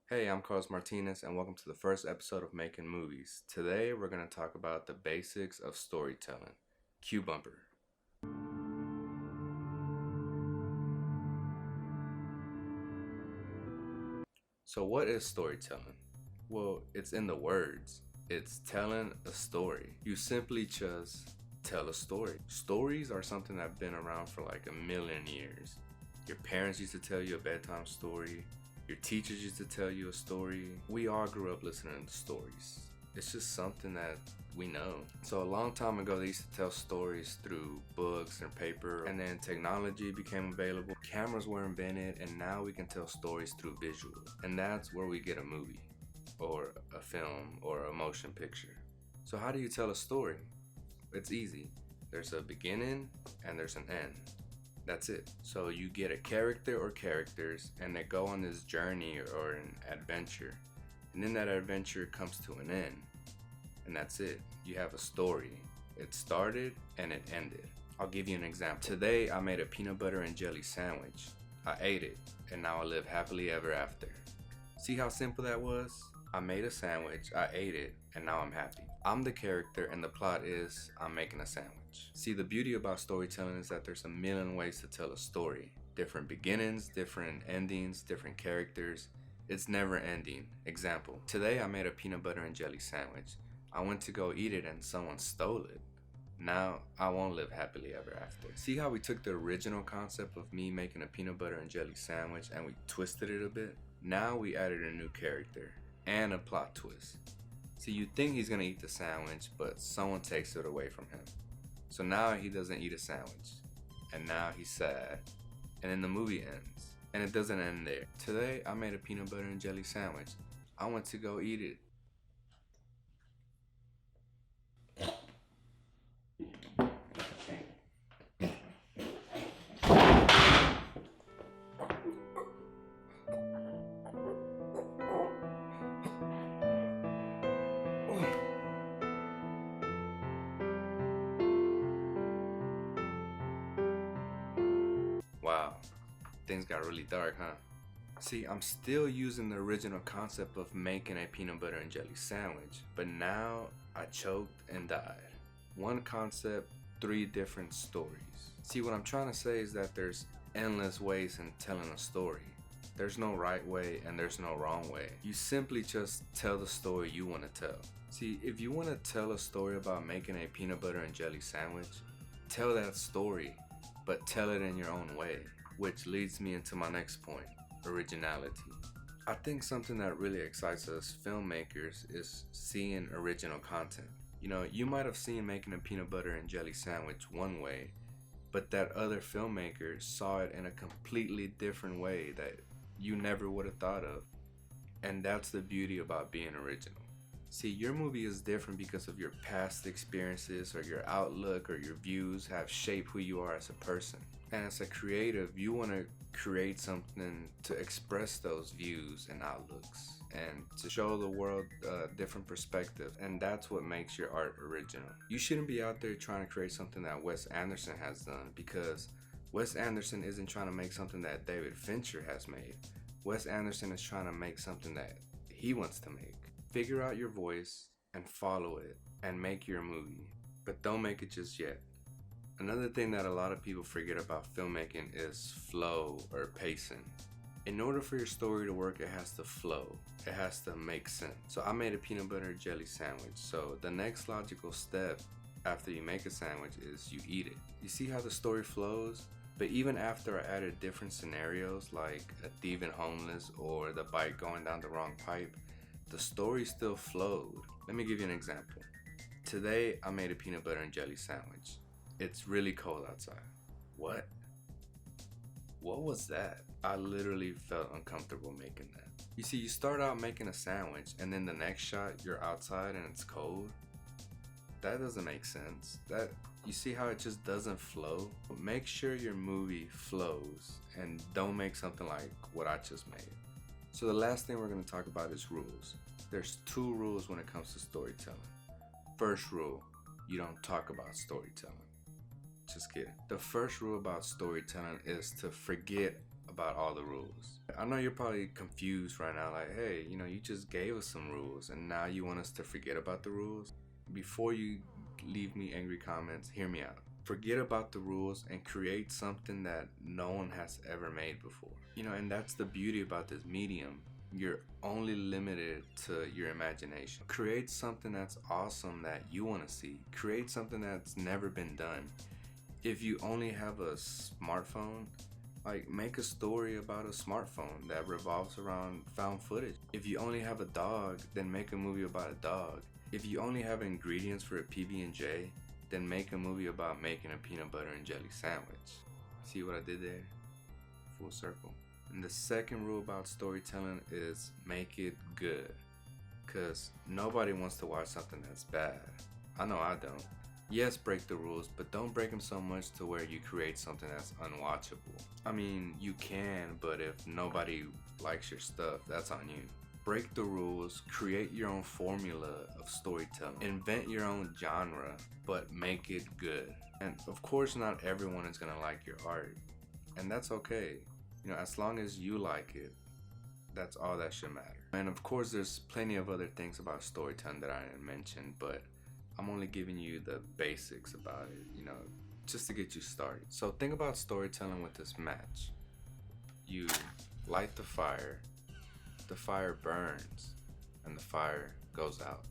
Hey, I'm Carlos Martinez, and welcome to the first episode of Making Movies. Today, we're going to talk about the basics of storytelling. Cue bumper. So, what is storytelling? Well, it's in the words. It's telling a story. You simply just tell a story. Stories are something that's been around for like a million years. Your parents used to tell you a bedtime story. Your teachers used to tell you a story. We all grew up listening to stories. It's just something that we know. So a long time ago, they used to tell stories through books and paper, and then technology became available. Cameras were invented, and now we can tell stories through visual. And that's where we get a movie, or a film, or a motion picture. So how do you tell a story? It's easy. There's a beginning and there's an end. That's it. So you get a character or characters, and they go on this journey or an adventure. And then that adventure comes to an end. And that's it. You have a story. It started and it ended. I'll give you an example. Today I made a peanut butter and jelly sandwich. I ate it, and now I live happily ever after. See how simple that was? I made a sandwich, I ate it, and now I'm happy. I'm the character, and the plot is I'm making a sandwich. See, the beauty about storytelling is that there's a million ways to tell a story. Different beginnings, different endings, different characters. It's never ending. Example, today I made a peanut butter and jelly sandwich. I went to go eat it and someone stole it. Now I won't live happily ever after. See how we took the original concept of me making a peanut butter and jelly sandwich and we twisted it a bit? Now we added a new character and a plot twist. See, you think he's gonna eat the sandwich, but someone takes it away from him. So now he doesn't eat a sandwich, and now he's sad. And then the movie ends, and it doesn't end there. Today I made a peanut butter and jelly sandwich. I went to go eat it. Wow, things got really dark, huh? See, I'm still using the original concept of making a peanut butter and jelly sandwich, but now I choked and died. One concept, three different stories. See, what I'm trying to say is that there's endless ways in telling a story. There's no right way and there's no wrong way. You simply just tell the story you want to tell. See, if you want to tell a story about making a peanut butter and jelly sandwich, tell that story, but tell it in your own way, which leads me into my next point. Originality. I think something that really excites us filmmakers is seeing original content. You know, you might have seen making a peanut butter and jelly sandwich one way, but that other filmmaker saw it in a completely different way that you never would have thought of. And that's the beauty about being original. See, your movie is different because of your past experiences or your outlook or your views have shaped who you are as a person. And as a creative, you want to create something to express those views and outlooks and to show the world a different perspective. And that's what makes your art original. You shouldn't be out there trying to create something that Wes Anderson has done, because Wes Anderson isn't trying to make something that David Fincher has made. Wes Anderson is trying to make something that he wants to make. Figure out your voice and follow it and make your movie, but don't make it just yet. Another thing that a lot of people forget about filmmaking is flow or pacing. In order for your story to work, it has to flow. It has to make sense. So I made a peanut butter jelly sandwich. So the next logical step after you make a sandwich is you eat it. You see how the story flows? But even after I added different scenarios like a thief and homeless or the bike going down the wrong pipe, the story still flowed. Let me give you an example. Today I made a peanut butter and jelly sandwich. It's really cold outside. What? What was that? I literally felt uncomfortable making that. You see, you start out making a sandwich and then the next shot you're outside and it's cold. That doesn't make sense. You see how it just doesn't flow? Make sure your movie flows and don't make something like what I just made. So the last thing we're going to talk about is rules. There's two rules when it comes to storytelling. First rule, you don't talk about storytelling. Just kidding. The first rule about storytelling is to forget about all the rules. I know you're probably confused right now, like, hey, you know, you just gave us some rules and now you want us to forget about the rules? Before you leave me angry comments, hear me out. Forget about the rules and create something that no one has ever made before. You know, and that's the beauty about this medium. You're only limited to your imagination. Create something that's awesome that you want to see. Create something that's never been done. If you only have a smartphone, like, make a story about a smartphone that revolves around found footage. If you only have a dog, then make a movie about a dog. If you only have ingredients for a PB&J, then make a movie about making a peanut butter and jelly sandwich. See what I did there? Full circle. And the second rule about storytelling is make it good. Cause nobody wants to watch something that's bad. I know I don't. Yes, break the rules, but don't break them so much to where you create something that's unwatchable. I mean, you can, but if nobody likes your stuff, that's on you. Break the rules, create your own formula of storytelling, invent your own genre, but make it good. And of course, not everyone is gonna like your art, and that's okay. You know, as long as you like it, that's all that should matter. And of course, there's plenty of other things about storytelling that I didn't mention, but I'm only giving you the basics about it, you know, just to get you started. So think about storytelling with this match. You light the fire burns, and the fire goes out.